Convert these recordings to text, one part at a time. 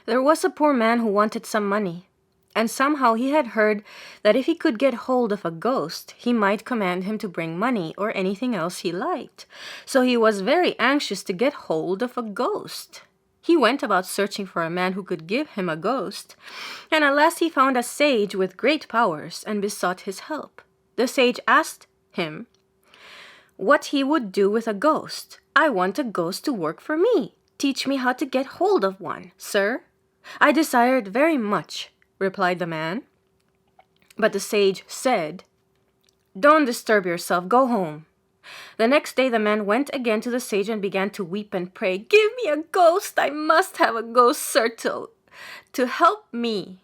There was a poor man who wanted some money, and somehow he had heard that if he could get hold of a ghost, he might command him to bring money or anything else he liked. So he was very anxious to get hold of a ghost. He went about searching for a man who could give him a ghost, and at last he found a sage with great powers and besought his help. The sage asked him what he would do with a ghost. "I want a ghost to work for me. Teach me how to get hold of one, sir." "I desire it very much," replied the man. But the sage said, "Don't disturb yourself, go home." The next day the man went again to the sage and began to weep and pray, "Give me a ghost, I must have a ghost, sir, to help me."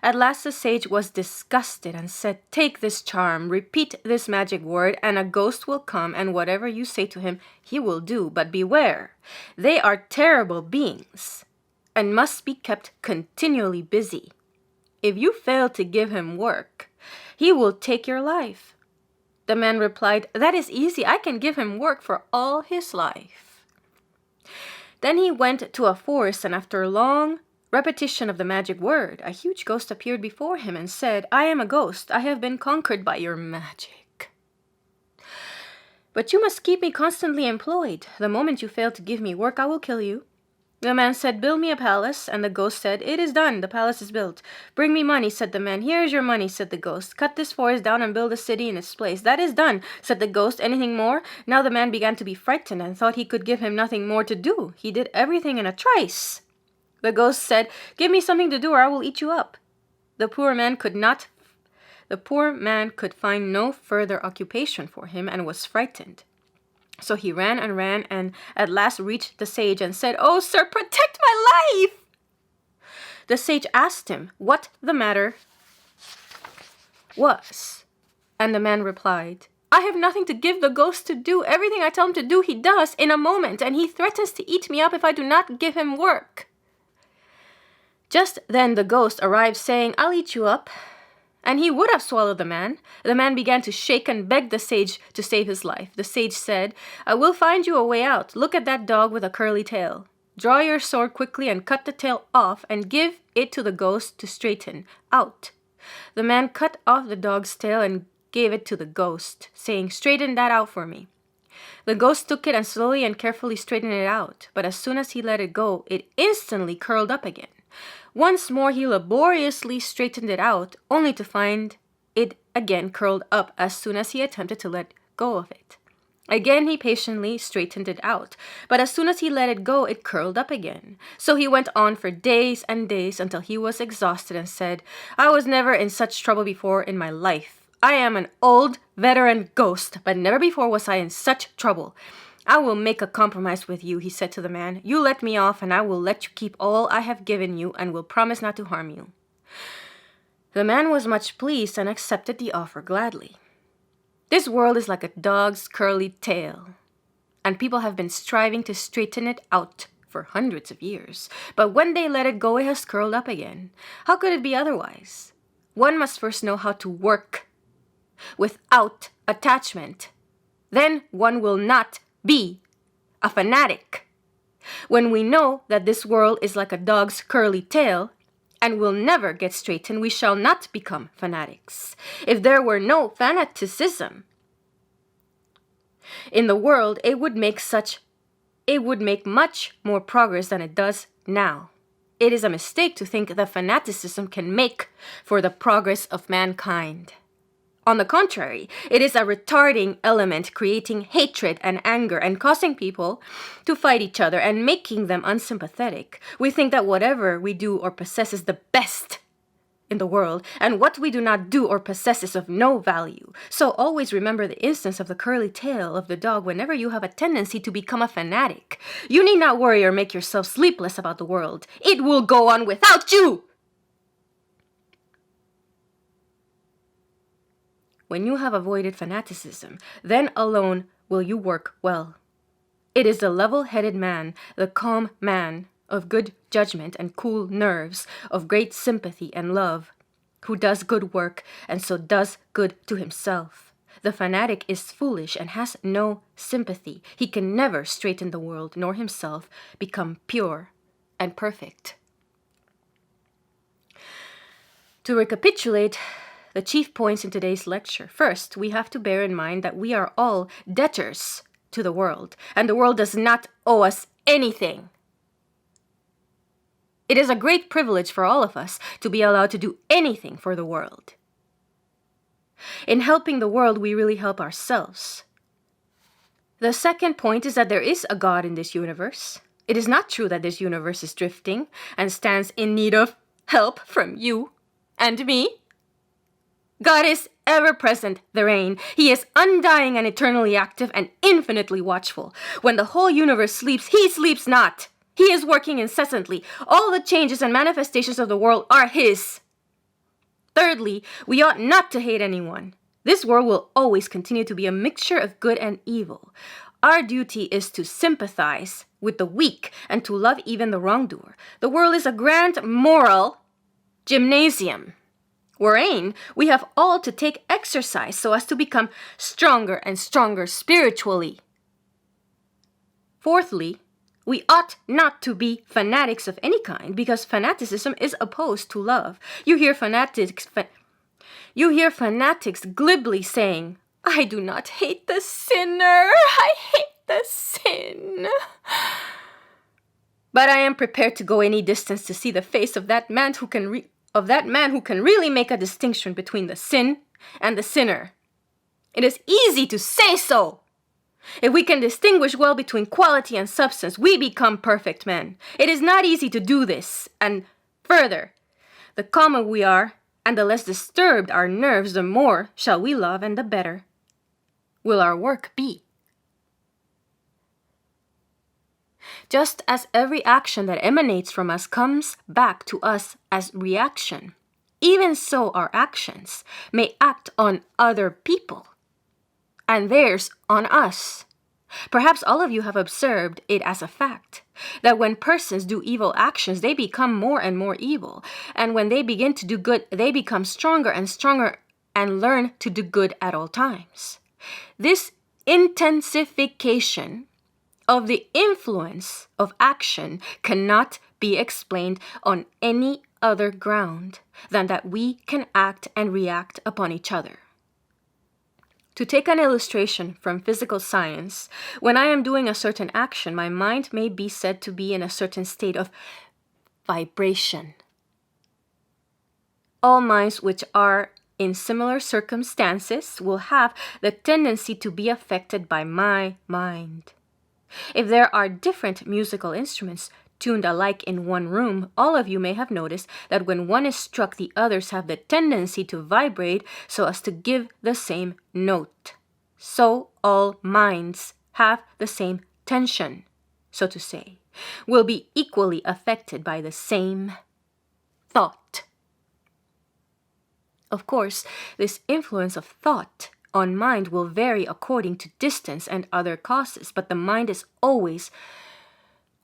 At last the sage was disgusted and said, "Take this charm, repeat this magic word, and a ghost will come, and whatever you say to him, he will do. But beware, they are terrible beings and must be kept continually busy. If you fail to give him work, he will take your life." The man replied, "That is easy. I can give him work for all his life." Then he went to a forest, and after a long repetition of the magic word, a huge ghost appeared before him and said, "I am a ghost. I have been conquered by your magic. But you must keep me constantly employed. The moment you fail to give me work, I will kill you." The man said, "Build me a palace." And the ghost said, "It is done. The palace is built." "Bring me money," said the man. "Here is your money," said the ghost. "Cut this forest down and build a city in its place." "That is done," said the ghost. "Anything more?" Now the man began to be frightened and thought he could give him nothing more to do. He did everything in a trice. The ghost said, "Give me something to do or I will eat you up." The poor man could find no further occupation for him and was frightened. So he ran and at last reached the sage and said, "Oh, sir, protect my life." The sage asked him what the matter was, and the man replied, "I have nothing to give the ghost to do. Everything I tell him to do, he does in a moment, and he threatens to eat me up if I do not give him work." Just then the ghost arrived, saying, "I'll eat you up." And he would have swallowed the man. The man began to shake and begged the sage to save his life. The sage said, "I will find you a way out. Look at that dog with a curly tail. Draw your sword quickly and cut the tail off and give it to the ghost to straighten out." The man cut off the dog's tail and gave it to the ghost, saying, "Straighten that out for me." The ghost took it and slowly and carefully straightened it out. But as soon as he let it go, it instantly curled up again. Once more he laboriously straightened it out, only to find it again curled up as soon as he attempted to let go of it. Again he patiently straightened it out, but as soon as he let it go, it curled up again. So he went on for days and days until he was exhausted and said, "I was never in such trouble before in my life. I am an old veteran ghost, but never before was I in such trouble. I will make a compromise with you," he said to the man. "You let me off and I will let you keep all I have given you and will promise not to harm you." The man was much pleased and accepted the offer gladly. This world is like a dog's curly tail, and people have been striving to straighten it out for hundreds of years. But when they let it go, it has curled up again. How could it be otherwise? One must first know how to work without attachment. Then one will not be a fanatic. When we know that this world is like a dog's curly tail and will never get straightened, we shall not become fanatics. If there were no fanaticism in the world, it would make much more progress than it does now. It is a mistake to think that fanaticism can make for the progress of mankind. On the contrary, it is a retarding element, creating hatred and anger and causing people to fight each other and making them unsympathetic. We think that whatever we do or possess is the best in the world, and what we do not do or possess is of no value. So always remember the instance of the curly tail of the dog whenever you have a tendency to become a fanatic. You need not worry or make yourself sleepless about the world. It will go on without you. When you have avoided fanaticism, then alone will you work well. It is the level-headed man, the calm man, of good judgment and cool nerves, of great sympathy and love, who does good work and so does good to himself. The fanatic is foolish and has no sympathy. He can never straighten the world nor himself become pure and perfect. To recapitulate the chief points in today's lecture, first, we have to bear in mind that we are all debtors to the world, and the world does not owe us anything. It is a great privilege for all of us to be allowed to do anything for the world. In helping the world, we really help ourselves. The second point is that there is a God in this universe. It is not true that this universe is drifting and stands in need of help from you and me. God is ever-present, the reign. He is undying and eternally active and infinitely watchful. When the whole universe sleeps, he sleeps not. He is working incessantly. All the changes and manifestations of the world are his. Thirdly, we ought not to hate anyone. This world will always continue to be a mixture of good and evil. Our duty is to sympathize with the weak and to love even the wrongdoer. The world is a grand moral gymnasium, wherein we have all to take exercise so as to become stronger and stronger spiritually. Fourthly, we ought not to be fanatics of any kind, because fanaticism is opposed to love. You hear fanatics glibly saying, "I do not hate the sinner, I hate the sin." But I am prepared to go any distance to see the face of that man who can really make a distinction between the sin and the sinner. It is easy to say so. If we can distinguish well between quality and substance, we become perfect men. It is not easy to do this. And further, the calmer we are and the less disturbed our nerves, the more shall we love and the better will our work be. Just as every action that emanates from us comes back to us as reaction, even so our actions may act on other people and theirs on us. Perhaps all of you have observed it as a fact that when persons do evil actions, they become more and more evil. And when they begin to do good, they become stronger and stronger and learn to do good at all times. This intensification of the influence of action cannot be explained on any other ground than that we can act and react upon each other. To take an illustration from physical science, when I am doing a certain action, my mind may be said to be in a certain state of vibration. All minds which are in similar circumstances will have the tendency to be affected by my mind. If there are different musical instruments tuned alike in one room, all of you may have noticed that when one is struck, the others have the tendency to vibrate so as to give the same note. So all minds have the same tension, so to say, will be equally affected by the same thought. Of course, this influence of thought on mind will vary according to distance and other causes, but the mind is always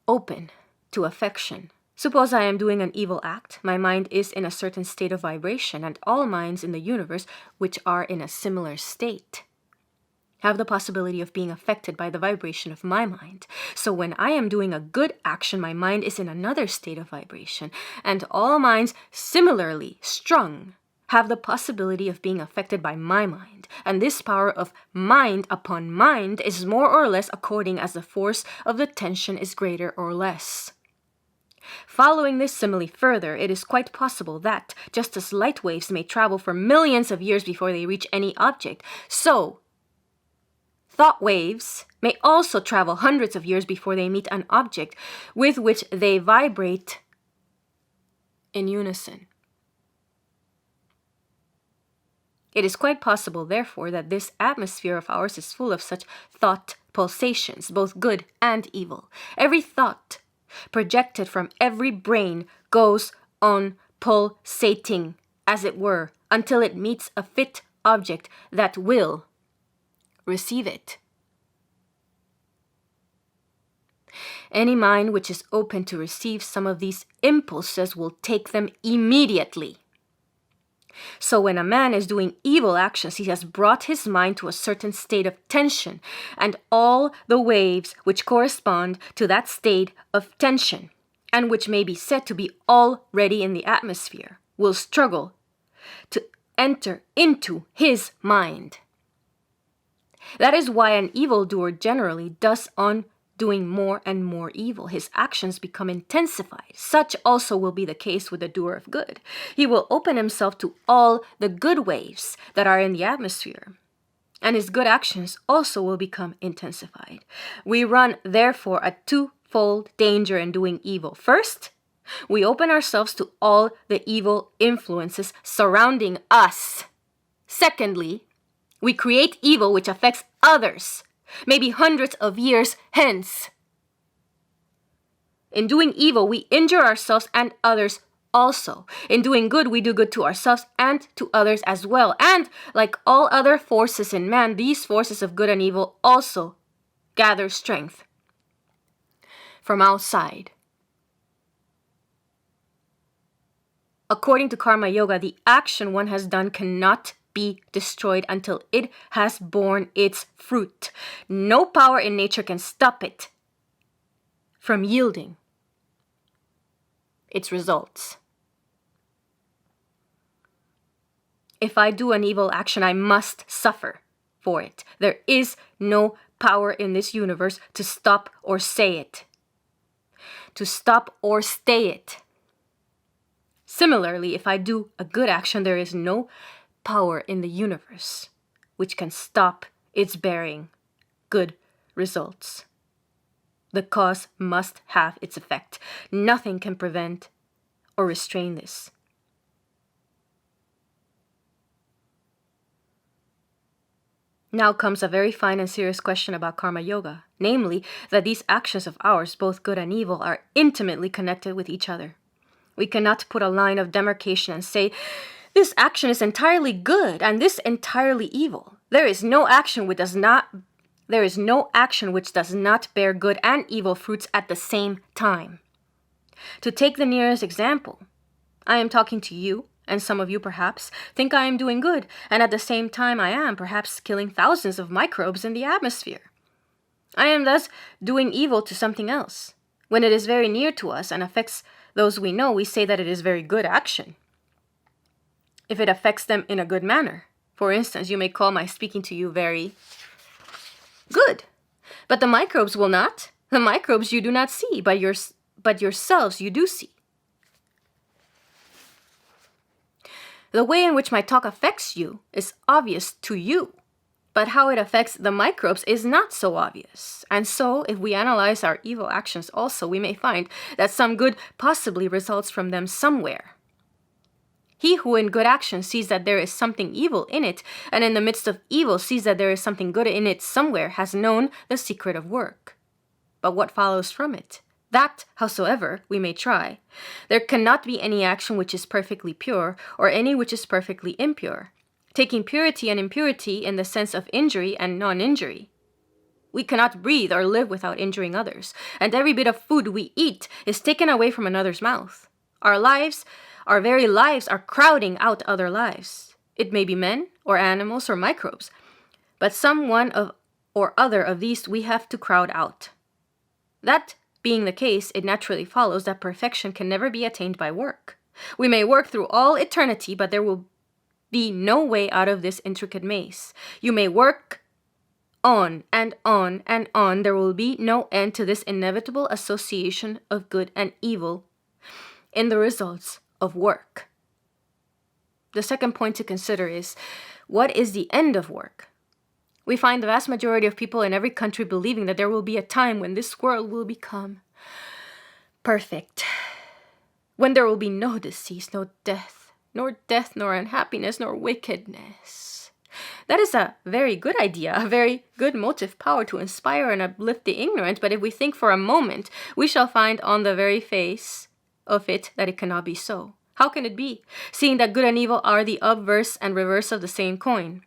open to affection. Suppose I am doing an evil act. My mind is in a certain state of vibration, and all minds in the universe which are in a similar state have the possibility of being affected by the vibration of my mind. So when I am doing a good action, my mind is in another state of vibration, and all minds similarly strung have the possibility of being affected by my mind. And this power of mind upon mind is more or less according as the force of the tension is greater or less. Following this simile further, it is quite possible that, just as light waves may travel for millions of years before they reach any object, so thought waves may also travel hundreds of years before they meet an object with which they vibrate in unison. It is quite possible, therefore, that this atmosphere of ours is full of such thought pulsations, both good and evil. Every thought projected from every brain goes on pulsating, as it were, until it meets a fit object that will receive it. Any mind which is open to receive some of these impulses will take them immediately. So when a man is doing evil actions, he has brought his mind to a certain state of tension, and all the waves which correspond to that state of tension, and which may be said to be already in the atmosphere, will struggle to enter into his mind. That is why an evildoer generally does on doing more and more evil. His actions become intensified. Such also will be the case with the doer of good. He will open himself to all the good waves that are in the atmosphere, and his good actions also will become intensified. We run, therefore, a twofold danger in doing evil. First, we open ourselves to all the evil influences surrounding us. Secondly, we create evil which affects others, maybe hundreds of years hence. In doing evil, we injure ourselves and others also. In doing good, we do good to ourselves and to others as well. And like all other forces in man, these forces of good and evil also gather strength from outside. According to Karma Yoga, the action one has done cannot be destroyed until it has borne its fruit. No power in nature can stop it from yielding its results. If I do an evil action, I must suffer for it. There is no power in this universe to stop or say it, to stop or stay it. Similarly, if I do a good action, there is no power in the universe which can stop its bearing good results. The cause must have its effect. Nothing can prevent or restrain this. Now comes a very fine and serious question about Karma Yoga, namely that these actions of ours, both good and evil, are intimately connected with each other. We cannot put a line of demarcation and say, this action is entirely good and this entirely evil. There is no action which does not bear good and evil fruits at the same time. To take the nearest example, I am talking to you, and some of you perhaps think I am doing good, and at the same time I am perhaps killing thousands of microbes in the atmosphere. I am thus doing evil to something else. When it is very near to us and affects those we know, we say that it is very good action. If it affects them in a good manner. For instance, you may call my speaking to you very good. But the microbes will not. The microbes you do not see, but yourselves you do see. The way in which my talk affects you is obvious to you, but how it affects the microbes is not so obvious. And so, if we analyze our evil actions also, we may find that some good possibly results from them somewhere. He who in good action sees that there is something evil in it, and in the midst of evil sees that there is something good in it somewhere, has known the secret of work. But what follows from it? That, howsoever we may try, there cannot be any action which is perfectly pure, or any which is perfectly impure, taking purity and impurity in the sense of injury and non-injury. We cannot breathe or live without injuring others, and every bit of food we eat is taken away from another's mouth. Our very lives are crowding out other lives. It may be men, or animals, or microbes, but some one or other of these we have to crowd out. That being the case, it naturally follows that perfection can never be attained by work. We may work through all eternity, but there will be no way out of this intricate maze. You may work on and on and on. There will be no end to this inevitable association of good and evil in the results of work. The second point to consider is, what is the end of work? We find the vast majority of people in every country believing that there will be a time when this world will become perfect, when there will be no disease, no death, nor unhappiness, nor wickedness. That is a very good idea, a very good motive power to inspire and uplift the ignorant, but if we think for a moment, we shall find on the very face of it that it cannot be so. How can it be, seeing that good and evil are the obverse and reverse of the same coin?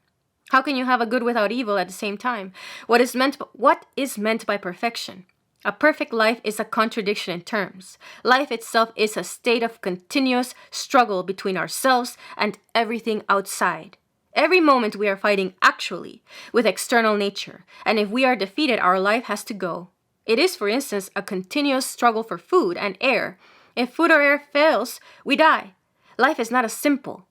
How can you have a good without evil at the same time? What is meant by perfection? A perfect life is a contradiction in terms. Life itself is a state of continuous struggle between ourselves and everything outside. Every moment we are fighting actually with external nature, and if we are defeated, our life has to go. It is, for instance, a continuous struggle for food and air. If food or air fails, we die. Life is not a simple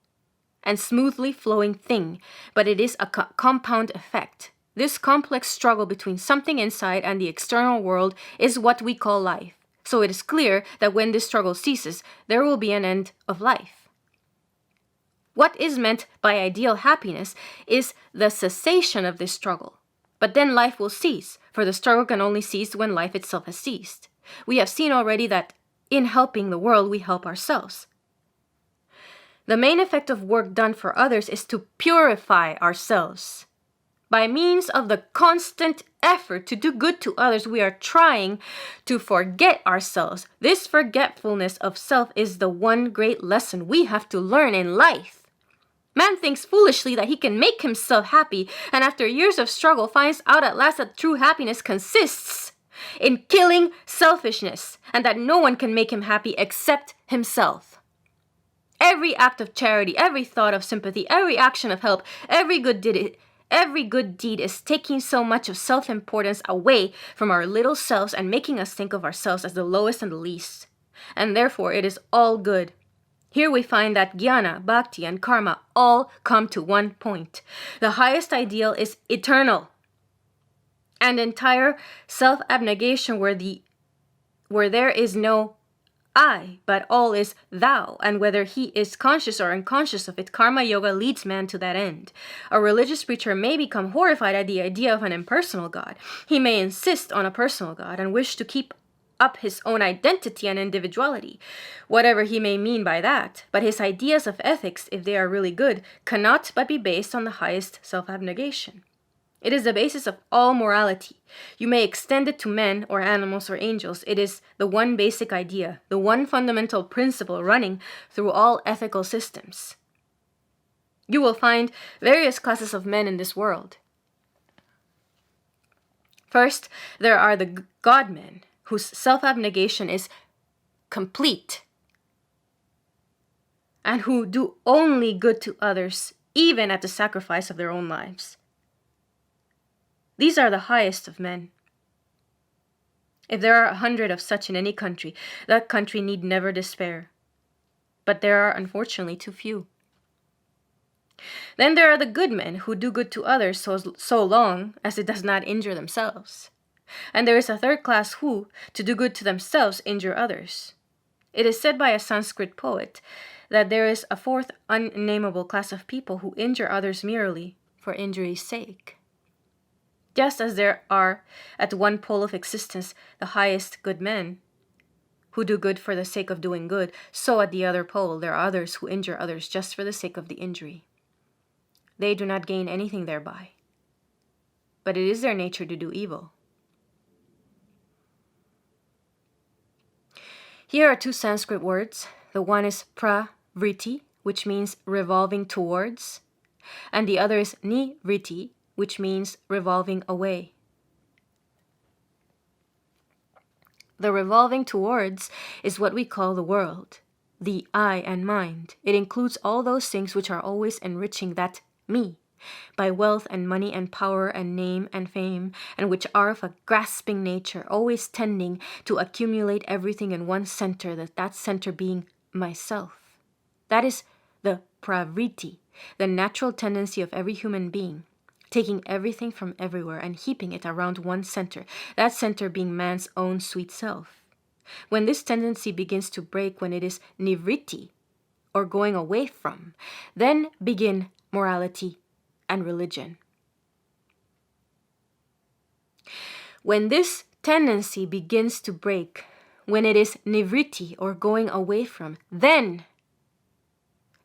and smoothly flowing thing, but it is a compound effect. This complex struggle between something inside and the external world is what we call life. So it is clear that when this struggle ceases, there will be an end of life. What is meant by ideal happiness is the cessation of this struggle. But then life will cease, for the struggle can only cease when life itself has ceased. We have seen already that in helping the world, we help ourselves. The main effect of work done for others is to purify ourselves. By means of the constant effort to do good to others, we are trying to forget ourselves. This forgetfulness of self is the one great lesson we have to learn in life. Man thinks foolishly that he can make himself happy, and after years of struggle finds out at last that true happiness consists in killing selfishness, and that no one can make him happy except himself. Every act of charity, every thought of sympathy, every action of help, every good deed is taking so much of self-importance away from our little selves and making us think of ourselves as the lowest and the least. And therefore it is all good. Here we find that jnana, bhakti, and karma all come to one point. The highest ideal is eternal. And entire self-abnegation where there is no I, but all is thou, and whether he is conscious or unconscious of it, karma yoga leads man to that end. A religious preacher may become horrified at the idea of an impersonal God. He may insist on a personal God and wish to keep up his own identity and individuality, whatever he may mean by that. But his ideas of ethics, if they are really good, cannot but be based on the highest self-abnegation. It is the basis of all morality. You may extend it to men or animals or angels. It is the one basic idea, the one fundamental principle running through all ethical systems. You will find various classes of men in this world. First, there are the God-men, whose self-abnegation is complete, and who do only good to others, even at the sacrifice of their own lives. These are the highest of men. If there are 100 of such in any country, that country need never despair. But there are unfortunately too few. Then there are the good men who do good to others so long as it does not injure themselves. And there is a third class who, to do good to themselves, injure others. It is said by a Sanskrit poet that there is a fourth unnameable class of people who injure others merely for injury's sake. Just as there are at one pole of existence the highest good men who do good for the sake of doing good, so at the other pole there are others who injure others just for the sake of the injury. They do not gain anything thereby, but it is their nature to do evil. Here are two Sanskrit words. The one is pravritti, which means revolving towards, and the other is nivritti, which means revolving away. The revolving towards is what we call the world, the I and mind. It includes all those things which are always enriching that me, by wealth and money and power and name and fame, and which are of a grasping nature, always tending to accumulate everything in one center, that center being myself. That is the pravritti, the natural tendency of every human being, taking everything from everywhere and heaping it around one center, that center being man's own sweet self. When this tendency begins to break, when it is nivritti, or going away from, then begin morality and religion. When this tendency begins to break, when it is nivritti or going away from, then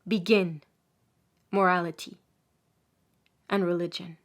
begin morality and religion.